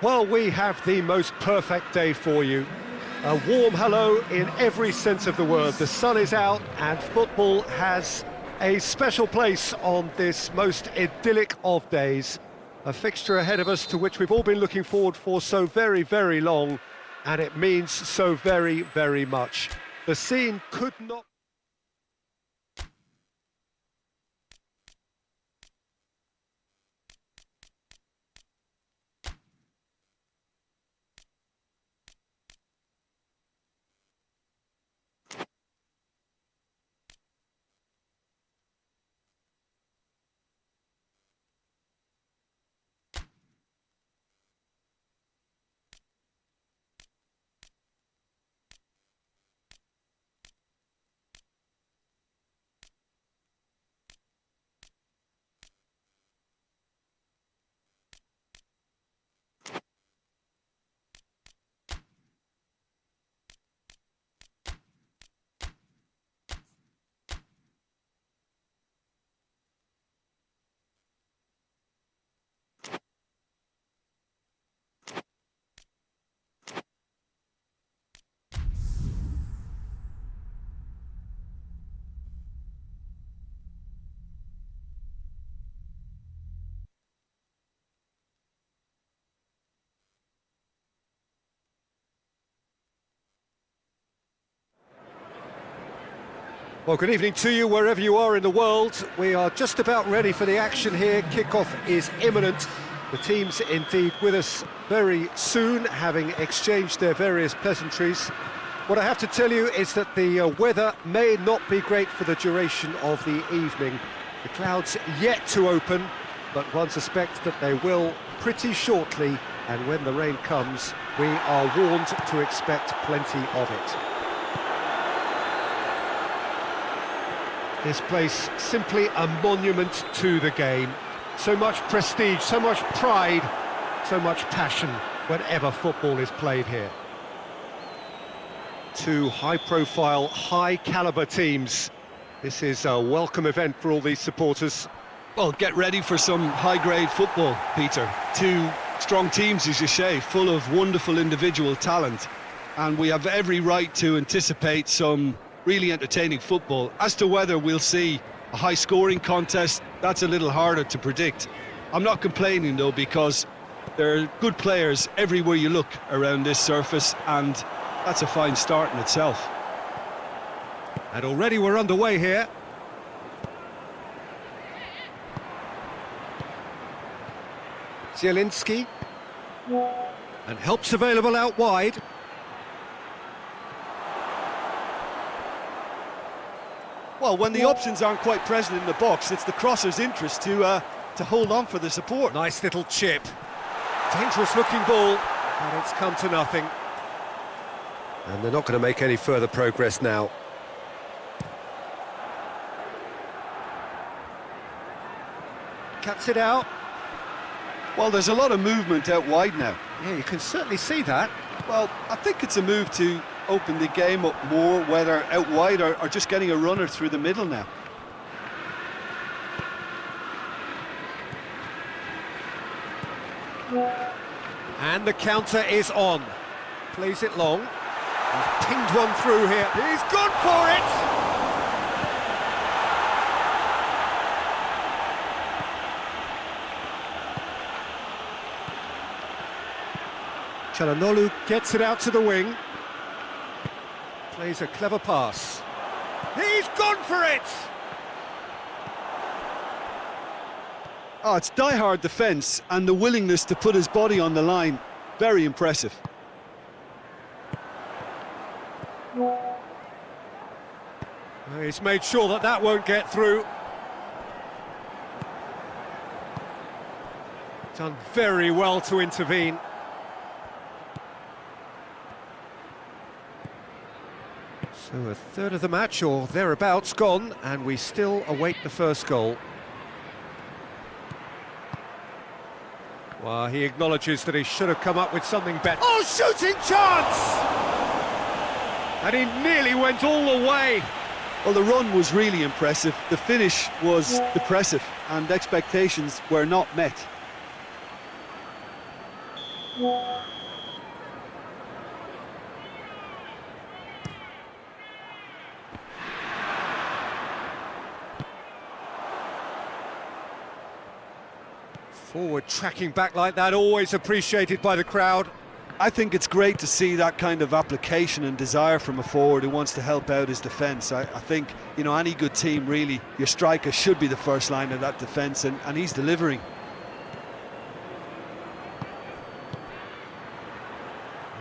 Well, we have the most perfect day for you. A warm hello in every sense of the word. The sun is out and football has a special place on this most idyllic of days. A fixture ahead of us to which we've all been looking forward for so very, very long, and it means so very, very much. The scene could not... Well, good evening to you, wherever you are in the world. We are just about ready for the action here. Kickoff is imminent. The teams indeed with us very soon, having exchanged their various pleasantries. What I have to tell you is that the weather may not be great for the duration of the evening. The clouds yet to open, but one suspects that they will pretty shortly, and when the rain comes, we are warned to expect plenty of it. This place simply a monument to the game. So much prestige, so much pride, so much passion whenever football is played here. Two high-profile, high-caliber teams. This is a welcome event for all these supporters. Well, get ready for some high-grade football, Peter. Two strong teams, as you say, full of wonderful individual talent. And we have every right to anticipate some really entertaining football. As to whether we'll see a high-scoring contest, that's a little harder to predict. I'm not complaining, though, because there are good players everywhere you look around this surface, and that's a fine start in itself. And already we're underway here. Zielinski. And help's available out wide. Well, when the options aren't quite present in the box, it's the crosser's interest to hold on for the support. Nice little chip. Dangerous looking ball, but it's come to nothing. And they're not going to make any further progress now. Cuts it out. Well, there's a lot of movement out wide now. Yeah, you can certainly see that. Well, I think it's a move to open the game up more, whether out wide or just getting a runner through the middle now. And the counter is on. Plays it long. He's pinged one through here. He's gone for it! Çalhanoğlu gets it out to the wing. Plays a clever pass. He's gone for it! Oh, it's die-hard defence and the willingness to put his body on the line. Very impressive. He's made sure that that won't get through. Done very well to intervene. So a third of the match, or thereabouts, gone, and we still await the first goal. Well, he acknowledges that he should have come up with something better. Oh, shooting chance! And he nearly went all the way. Well, the run was really impressive. The finish was depressive, and expectations were not met. Forward tracking back like that, always appreciated by the crowd. I think it's great to see that kind of application and desire from a forward who wants to help out his defence. I think, you know, any good team, really, your striker should be the first line of that defence, and he's delivering.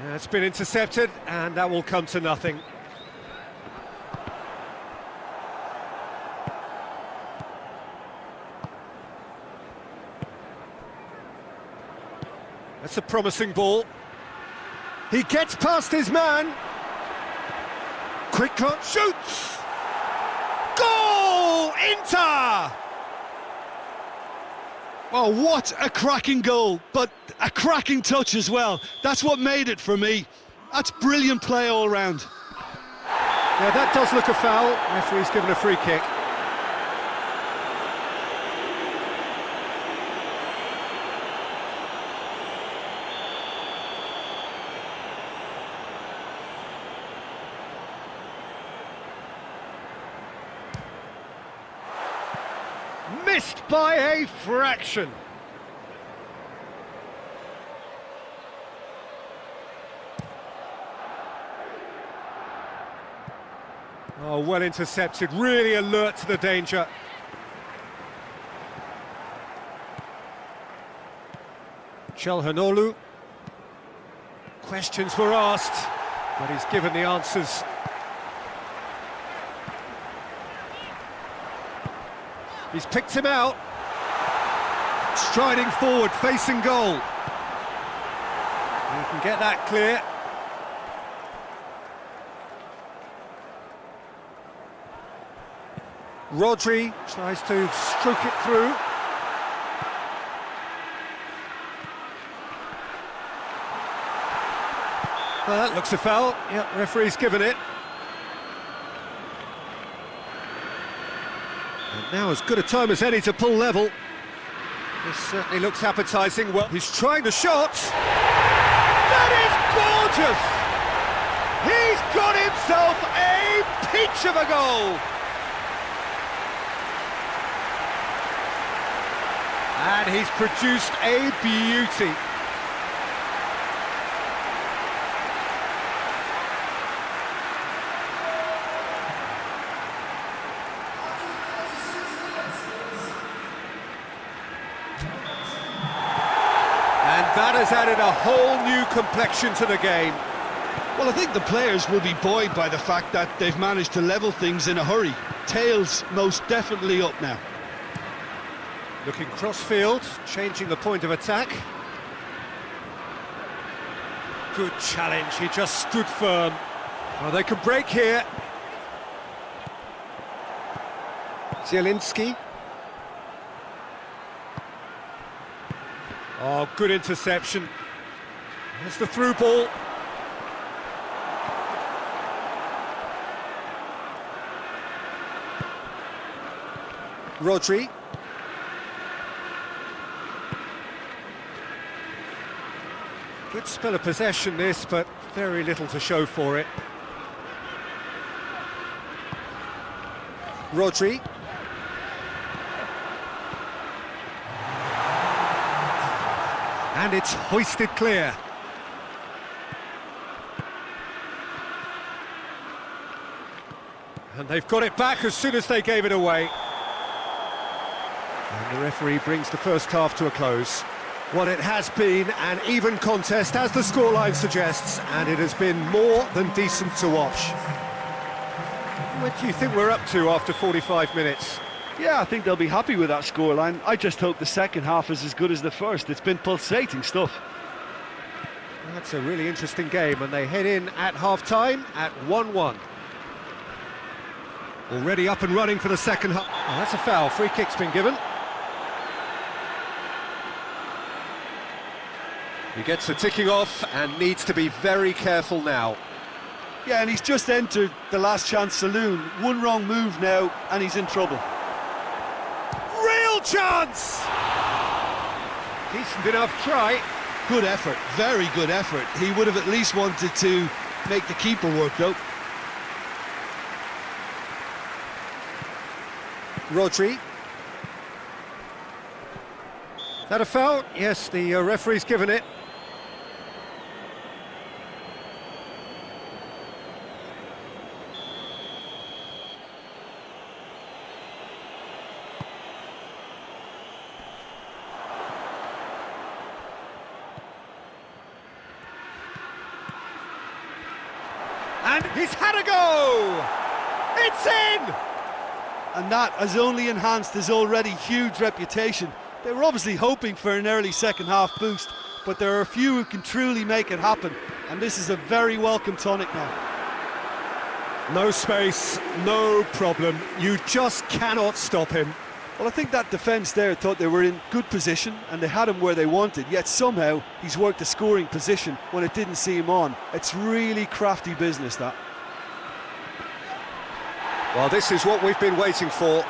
Yeah, it's been intercepted, and that will come to nothing. That's a promising ball. He gets past his man. Quick cut, shoots! Goal! Inter! Well, what a cracking goal, but a cracking touch as well. That's what made it for me. That's brilliant play all round. Yeah, that does look a foul. Referee's given a free kick. Missed by a fraction. Oh, well intercepted, really alert to the danger. Chelhanoglu. Questions were asked, but he's given the answers. He's picked him out. Striding forward, facing goal. He can get that clear. Rodri tries to stroke it through. Well, that looks a foul. Yep, referee's given it. And now as good a time as any to pull level. This certainly looks appetising. Well, he's trying the shot. That is gorgeous! He's got himself a peach of a goal! And he's produced a beauty. And that has added a whole new complexion to the game. Well, I think the players will be buoyed by the fact that they've managed to level things in a hurry. Tails most definitely up now. Looking cross-field, changing the point of attack. Good challenge, he just stood firm. Well, they can break here. Zielinski. Oh, good interception. There's the through ball. Rodri. Good spell of possession this, but very little to show for it. Rodri. And it's hoisted clear. And they've got it back as soon as they gave it away. And the referee brings the first half to a close. Well, it has been an even contest, as the scoreline suggests, and it has been more than decent to watch. What do you think we're up to after 45 minutes? Yeah, I think they'll be happy with that scoreline. I just hope the second half is as good as the first. It's been pulsating stuff. That's a really interesting game, and they head in at half-time at 1-1. Already up and running for the second half. Oh, that's a foul. Free kick's been given. He gets the ticking off and needs to be very careful now. Yeah, and he's just entered the last chance saloon. One wrong move now, and he's in trouble. Real chance! Decent enough try. Good effort, very good effort. He would have at least wanted to make the keeper work, though. Rodri. Is that a foul? Yes, the referee's given it. And he's had a go! It's in! And that has only enhanced his already huge reputation. They were obviously hoping for an early second half boost, but there are a few who can truly make it happen, and this is a very welcome tonic now. No space, no problem. You just cannot stop him. Well, I think that defence there thought they were in good position and they had him where they wanted, yet somehow he's worked a scoring position when it didn't see him on. It's really crafty business, that. Well, this is what we've been waiting for.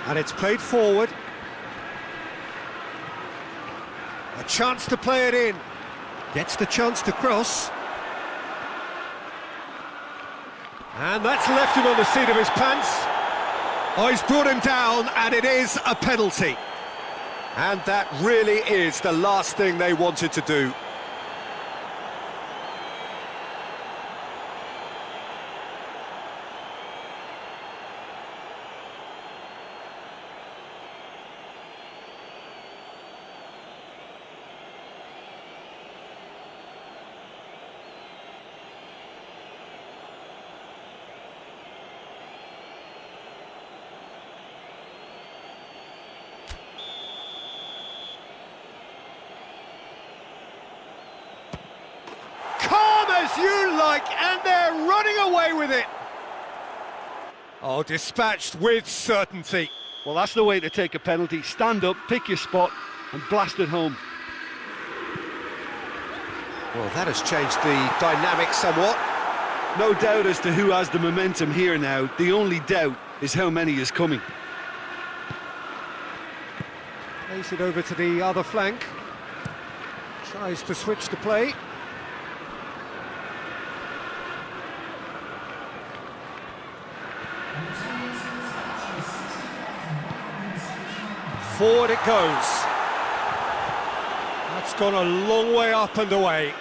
And it's played forward. A chance to play it in. Gets the chance to cross. And that's left him on the seat of his pants. Oh, he's brought him down, and it is a penalty. And that really is the last thing they wanted to do. As you like, and they're running away with it. Oh, dispatched with certainty. Well, that's the way to take a penalty. Stand up, pick your spot, and blast it home. Well, that has changed the dynamic somewhat. No doubt as to who has the momentum here now. The only doubt is how many is coming. Plays it over to the other flank. Tries to switch the play. Forward it goes. That's gone a long way up and away.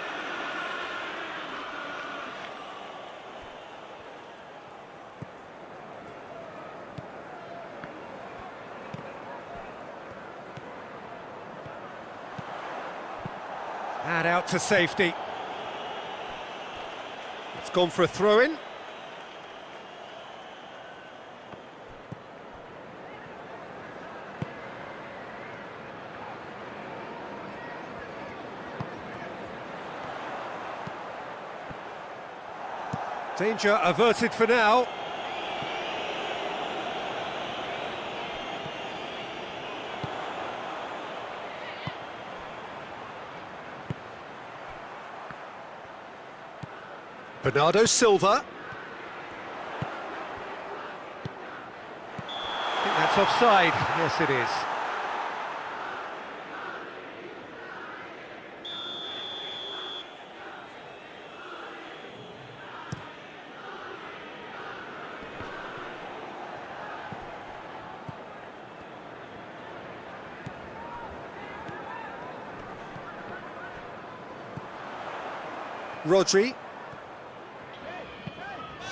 And out to safety. It's gone for a throw-in. Danger averted for now. Bernardo Silva. I think that's offside. Yes, it is. Rodri.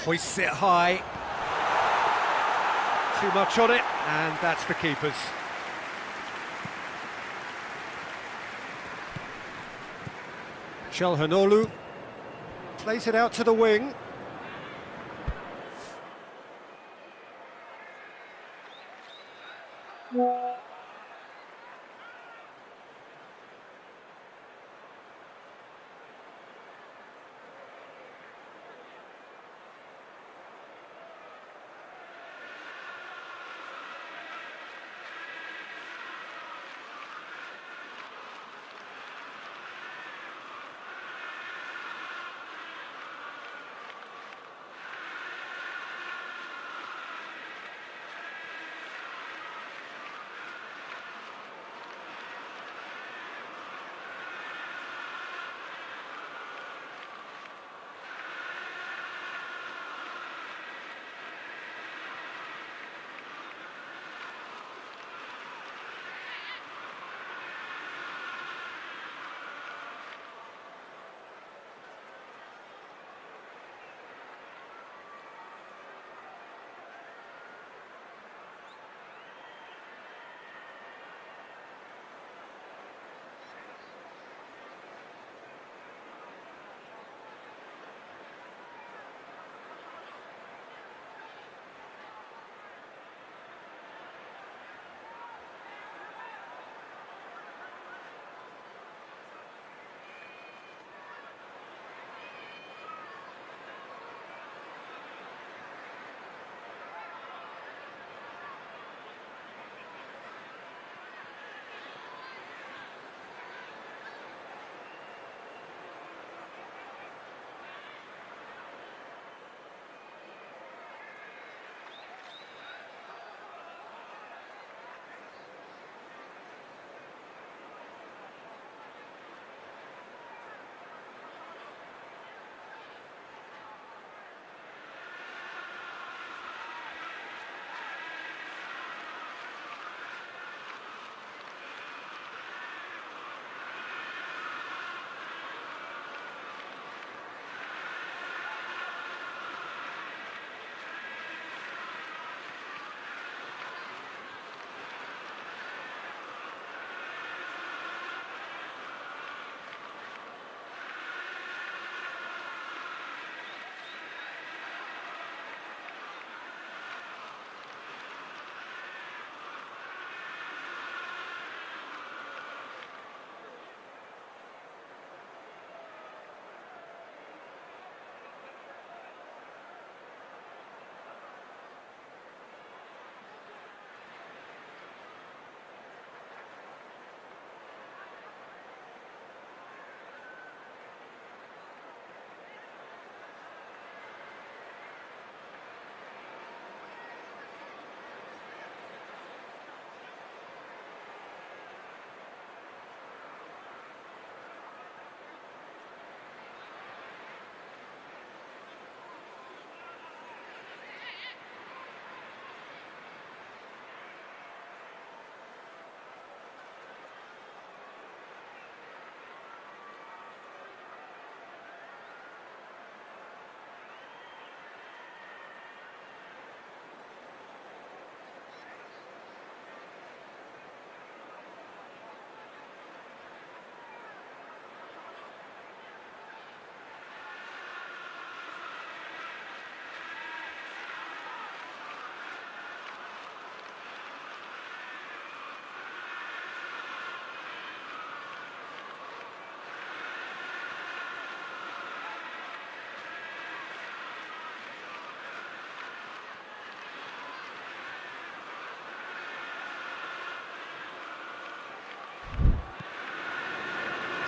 Hoists it high. Too much on it, and that's the keeper's. Chalhanoglu plays it out to the wing.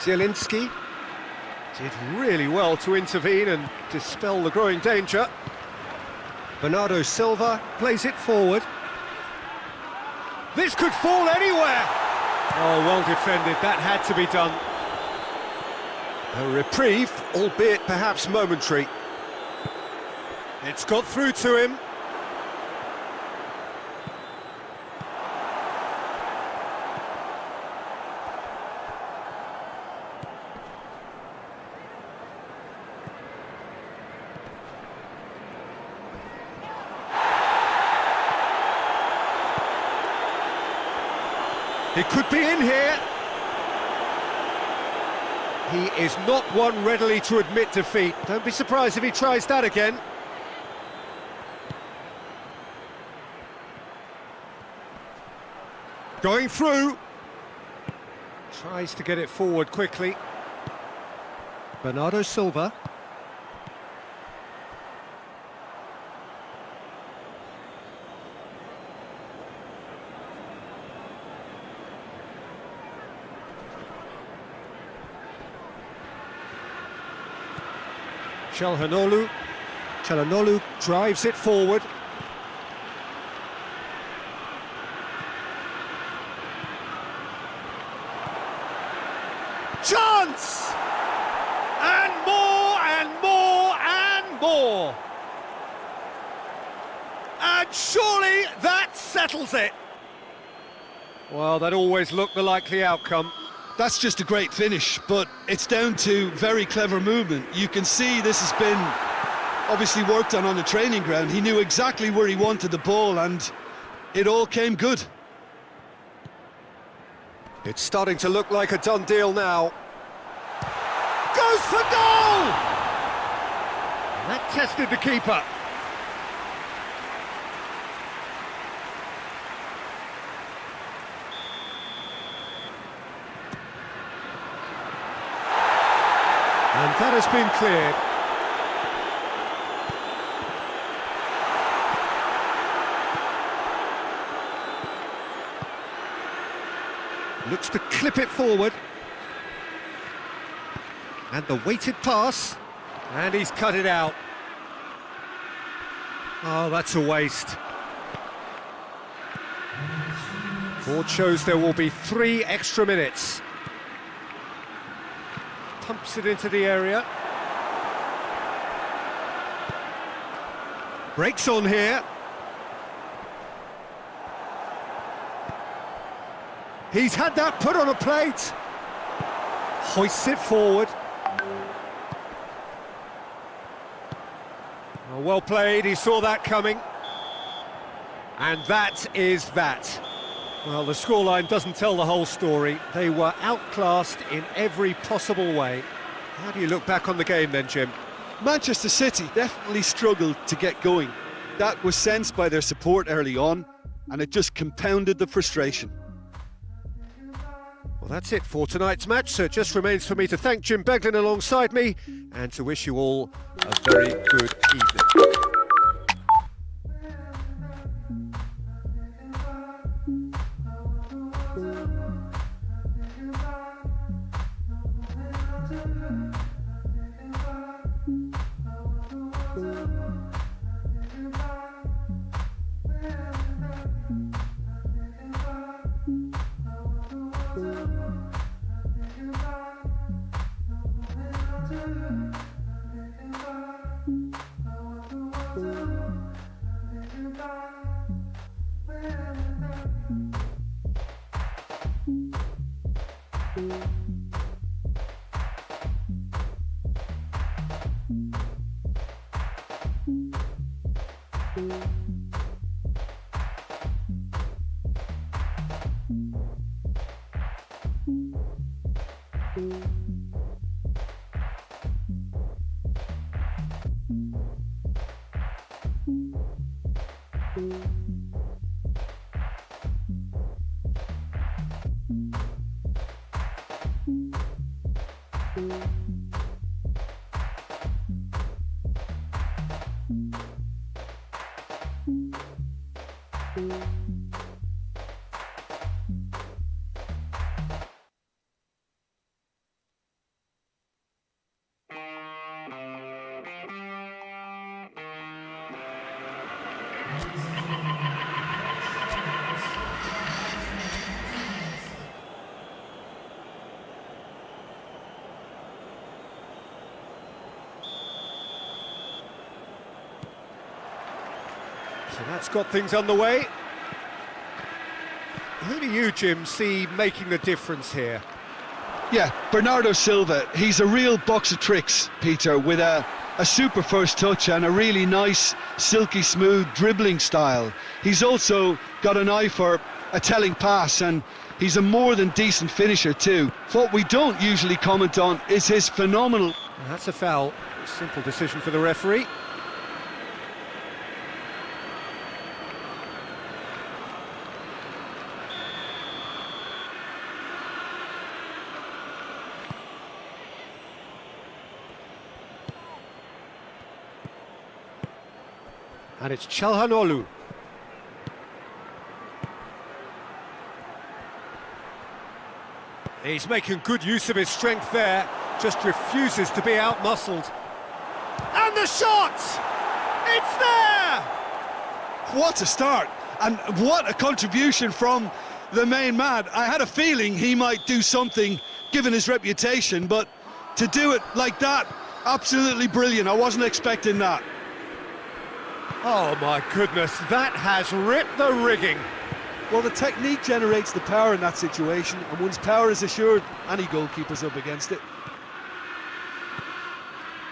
Zielinski did really well to intervene and dispel the growing danger. Bernardo Silva plays it forward. This could fall anywhere! Oh, well defended, that had to be done. A reprieve, albeit perhaps momentary. It's got through to him. He could be in here. He is not one readily to admit defeat. Don't be surprised if he tries that again. Going through. Tries to get it forward quickly. Bernardo Silva. Çalhanoğlu drives it forward. Chance! And more and more and more. And surely that settles it. Well, that always looked the likely outcome. That's just a great finish, but it's down to very clever movement. You can see this has been obviously worked on the training ground. He knew exactly where he wanted the ball, and it all came good. It's starting to look like a done deal now. Goes for goal! That tested the keeper. And that has been cleared. Looks to clip it forward. And the weighted pass. And he's cut it out. Oh, that's a waste. Board shows there will be 3 extra minutes. Pumps it into the area. Breaks on here. He's had that put on a plate. Hoists it forward. Oh, well played, he saw that coming. And that is that. Well, the scoreline doesn't tell the whole story. They were outclassed in every possible way. How do you look back on the game then, Jim? Manchester City definitely struggled to get going. That was sensed by their support early on, and it just compounded the frustration. Well, that's it for tonight's match, so it just remains for me to thank Jim Beglin alongside me and to wish you all a very good evening. So that's got things underway. Who do you, Jim, see making the difference here? Yeah, Bernardo Silva, he's a real box of tricks, Peter, with a super first touch and a really nice, silky smooth dribbling style. He's also got an eye for a telling pass, and He's a more than decent finisher too. What we don't usually comment on is his phenomenal... And that's a foul. Simple decision for the referee. And it's Çalhanoğlu. He's making good use of his strength there, just refuses to be outmuscled. And the shot! It's there! What a start, and what a contribution from the main man. I had a feeling he might do something, given his reputation, but to do it like that, absolutely brilliant. I wasn't expecting that. Oh my goodness, that has ripped the rigging. Well, the technique generates the power in that situation, and once power is assured, any goalkeeper's up against it.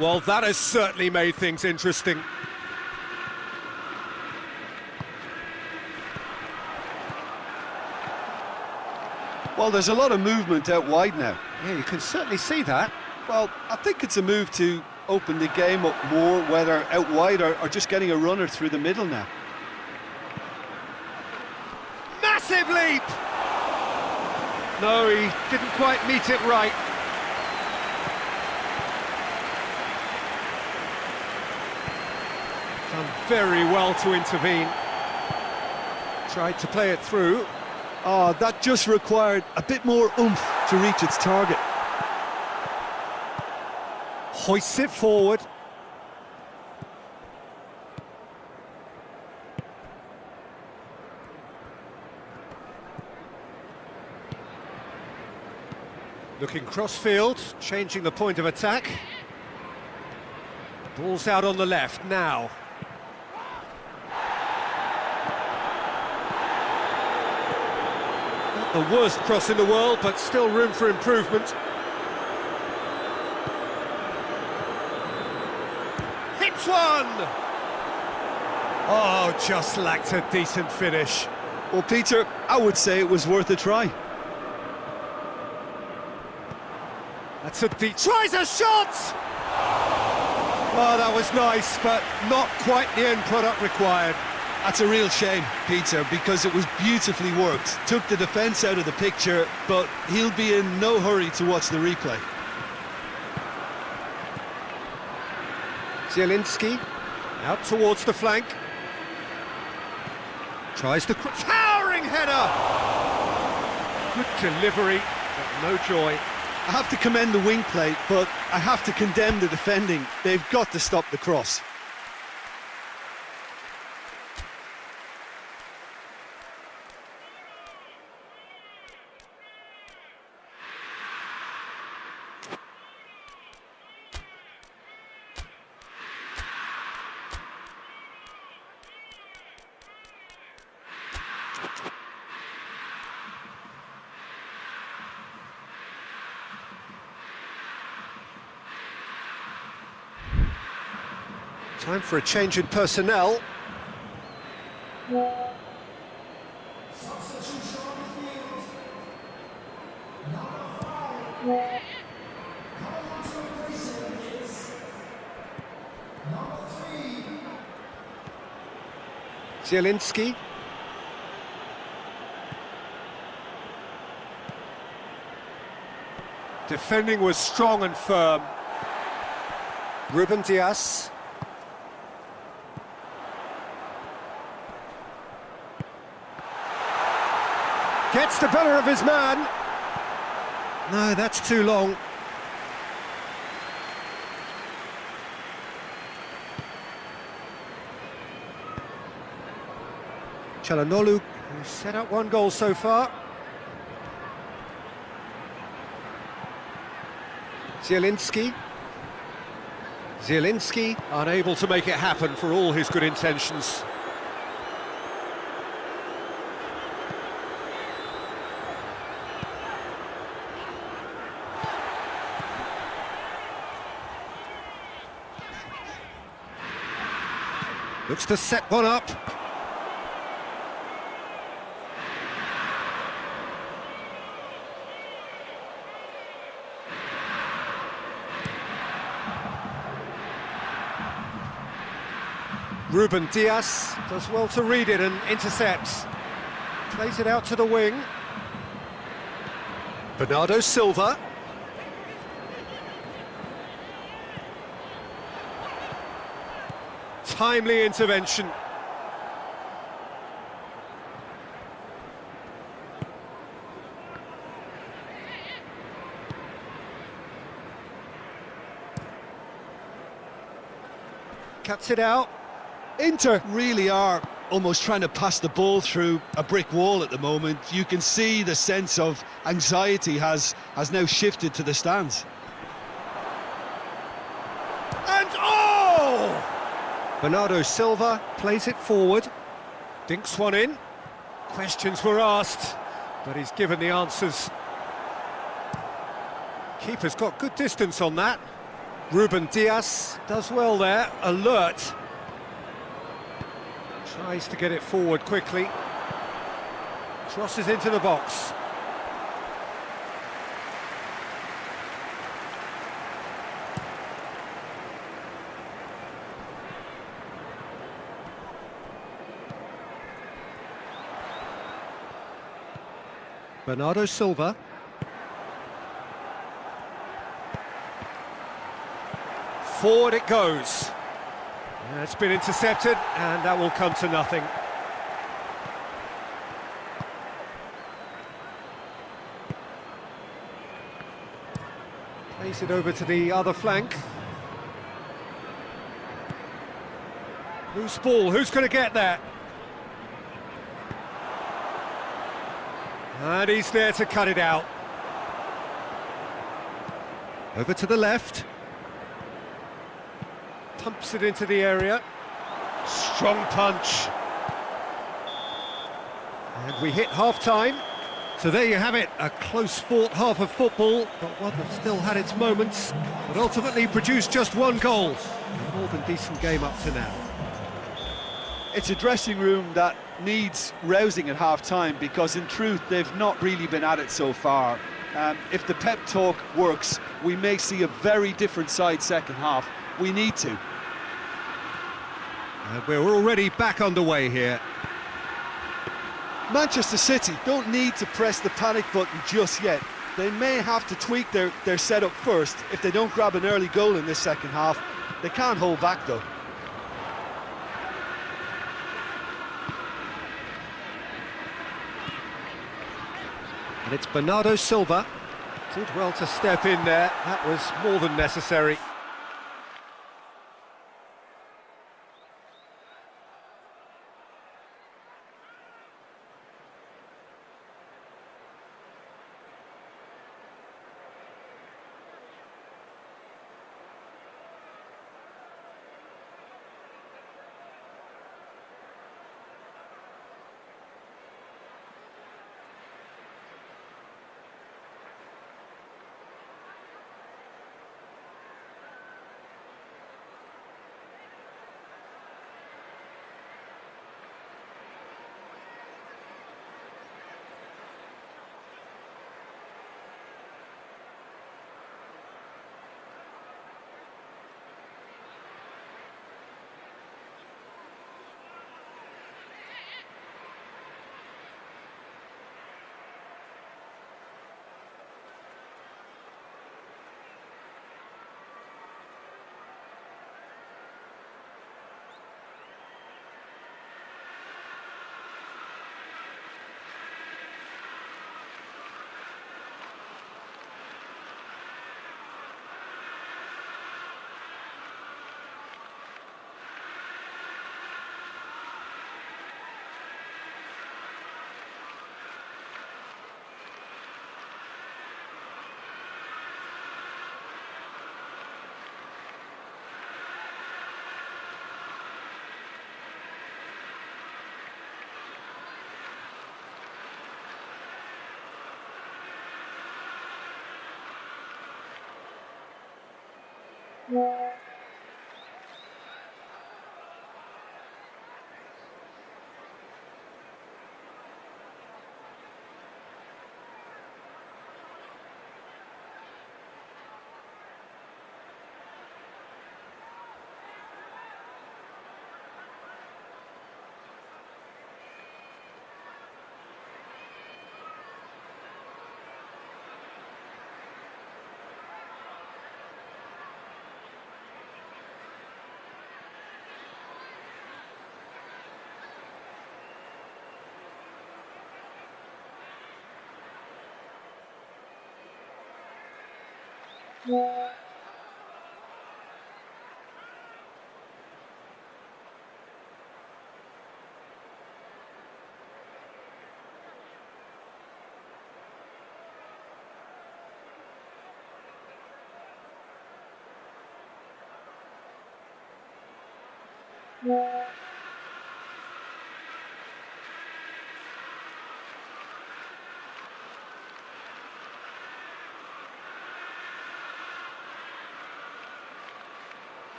Well, that has certainly made things interesting. Well, there's a lot of movement out wide now. Yeah, you can certainly see that. Well, I think it's a move to open the game up more, whether out wide or just getting a runner through the middle now. Massive leap! No, he didn't quite meet it right. Done very well to intervene. Tried to play it through. Oh, that just required a bit more oomph to reach its target. Hoists it forward. Looking cross-field, changing the point of attack. Ball's out on the left now. Not the worst cross in the world, but still room for improvement. Hits one! Oh, just lacked a decent finish. Well, Peter, I would say it was worth a try. That's a deep... Tries a shot! Oh, that was nice, but not quite the end product required. That's a real shame, Peter, because it was beautifully worked. Took the defence out of the picture, but he'll be in no hurry to watch the replay. Zielinski out towards the flank. Tries the towering header. Good delivery, but no joy. I have to commend the wing play, but I have to condemn the defending. They've got to stop the cross. Time for a change in personnel. Zielinski. Defending was strong and firm. Ruben Dias. Gets the better of his man. No, that's too long. Çalhanoğlu, who's set up one goal so far. Zielinski. Zielinski, unable to make it happen for all his good intentions. Looks to set one up. Ruben Diaz does well to read it and intercepts. Plays it out to the wing. Bernardo Silva. Timely intervention. Cuts it out. Inter really are almost trying to pass the ball through a brick wall at the moment. You can see the sense of anxiety has now shifted to the stands. And oh! Bernardo Silva plays it forward. Dinks one in. Questions were asked, but he's given the answers. Keeper's got good distance on that. Ruben Diaz does well there, alert. Tries to get it forward quickly. Crosses into the box. Bernardo Silva. Forward it goes. It's been intercepted, and that will come to nothing. Plays it over to the other flank. Loose ball, who's going to get that? And he's there to cut it out. Over to the left. Pumps it into the area. Strong punch. And we hit half-time. So there you have it, a close-fought half of football, but one that still had its moments, but ultimately produced just one goal. A more than decent game up to now. It's a dressing room that needs rousing at half-time, because in truth they've not really been at it so far. If the pep talk works, we may see a very different side second half. We need to. And we're already back underway here. Manchester City don't need to press the panic button just yet. They may have to tweak their setup first if they don't grab an early goal in this second half. They can't hold back though. And it's Bernardo Silva. Did well to step in there. That was more than necessary.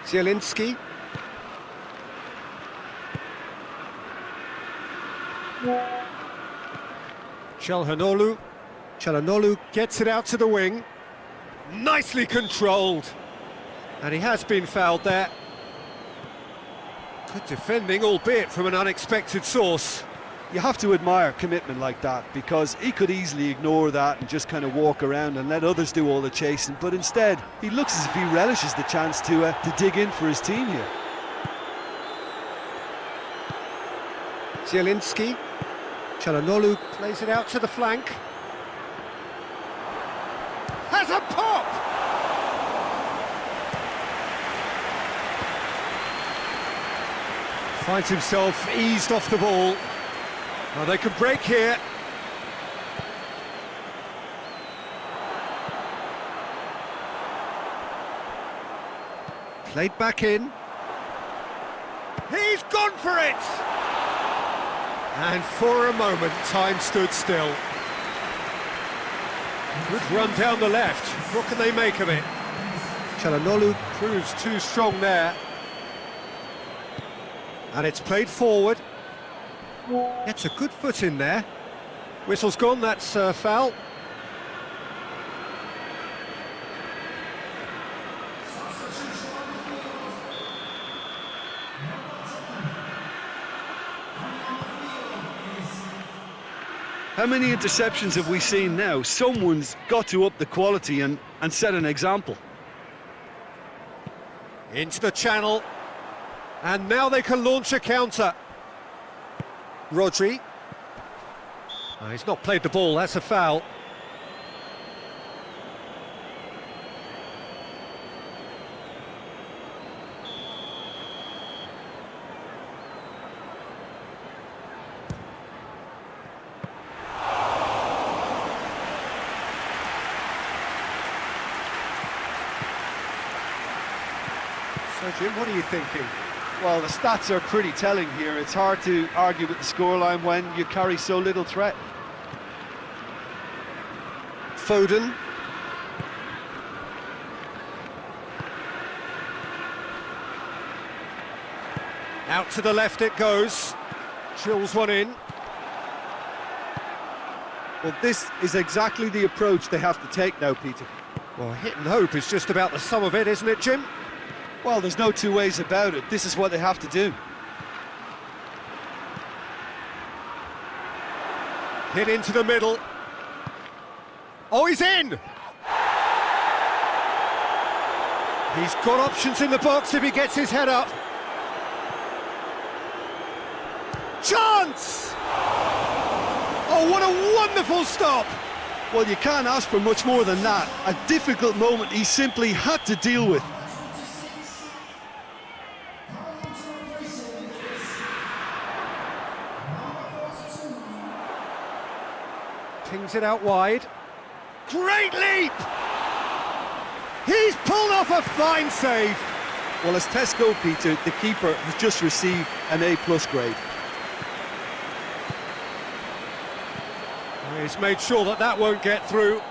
Zielinski. Çalhanoğlu. Çalhanoğlu gets it out to the wing. Nicely controlled. And he has been fouled there. Good defending, albeit from an unexpected source. You have to admire commitment like that, because he could easily ignore that and just kind of walk around and let others do all the chasing, but instead he looks as if he relishes the chance to dig in for his team here. Zielinski. Çalhanoğlu plays it out to the flank. Has a pop! Finds himself eased off the ball. Well, they could break here. Played back in. He's gone for it! And for a moment, time stood still. Good run down the left. What can they make of it? Çalhanoğlu proves too strong there. And it's played forward. Gets a good foot in there. Whistle's gone, that's a foul. How many interceptions have we seen now? Someone's got to up the quality and set an example. Into the channel. And now they can launch a counter. Rodri. Oh, he's not played the ball, that's a foul. So, Jim, what are you thinking? Well, the stats are pretty telling here. It's hard to argue with the scoreline when you carry so little threat. Foden. Out to the left it goes. Drills one in. Well, this is exactly the approach they have to take now, Peter. Well, hit and hope is just about the sum of it, isn't it, Jim? Well, there's no two ways about it. This is what they have to do. Hit into the middle. Oh, he's in! He's got options in the box if he gets his head up. Chance! Oh, what a wonderful stop! Well, you can't ask for much more than that. A difficult moment he simply had to deal with. Pings it out wide. Great leap! He's pulled off a fine save. Well, as tests go, Peter, the keeper has just received an A+ grade. He's made sure that that won't get through.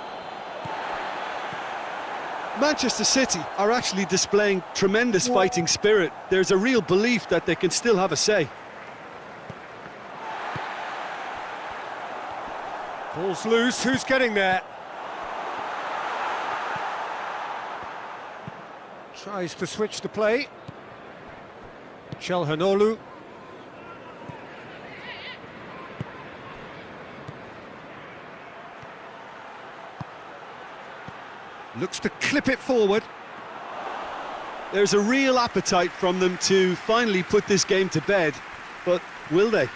Manchester City are actually displaying tremendous fighting spirit. There's a real belief that they can still have a say. Ball's loose, who's getting there? Tries to switch the play. Çalhanoğlu. Looks to clip it forward. There's a real appetite from them to finally put this game to bed, but will they?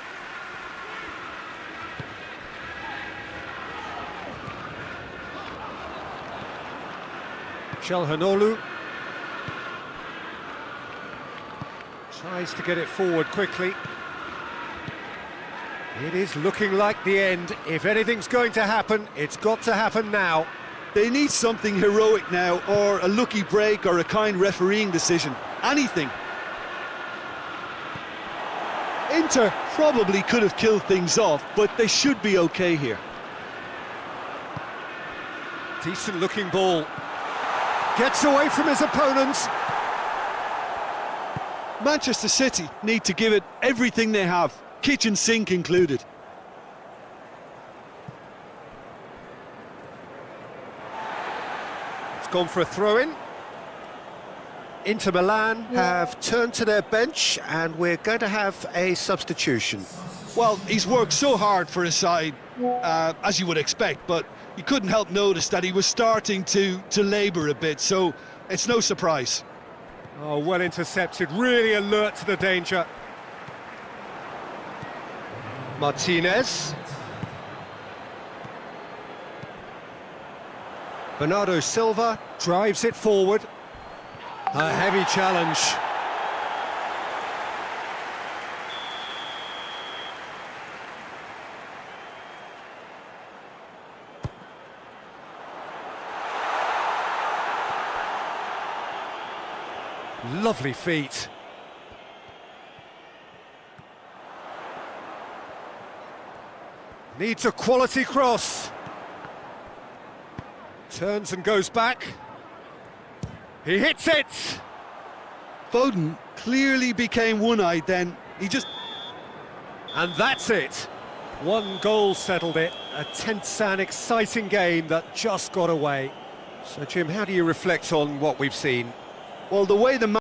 Çalhanoğlu tries to get it forward quickly. It is looking like the end. If anything's going to happen, it's got to happen now. They need something heroic now, or a lucky break, or a kind refereeing decision. Anything. Inter probably could have killed things off, but they should be okay here. Decent looking ball. Gets away from his opponents. Manchester City need to give it everything they have, kitchen sink included. It's gone for a throw-in. Inter Milan have turned to their bench, and we're going to have a substitution. Well, he's worked so hard for his side, as you would expect, but you couldn't help notice that he was starting to labour a bit, so it's no surprise. Oh, well intercepted, really alert to the danger. Martinez. Bernardo Silva drives it forward. A heavy challenge. Lovely feet. Needs a quality cross. Turns and goes back. He hits it! Foden clearly became one-eyed then. He just... And that's it. One goal settled it. A tense and exciting game that just got away. So, Jim, how do you reflect on what we've seen? Well, the way the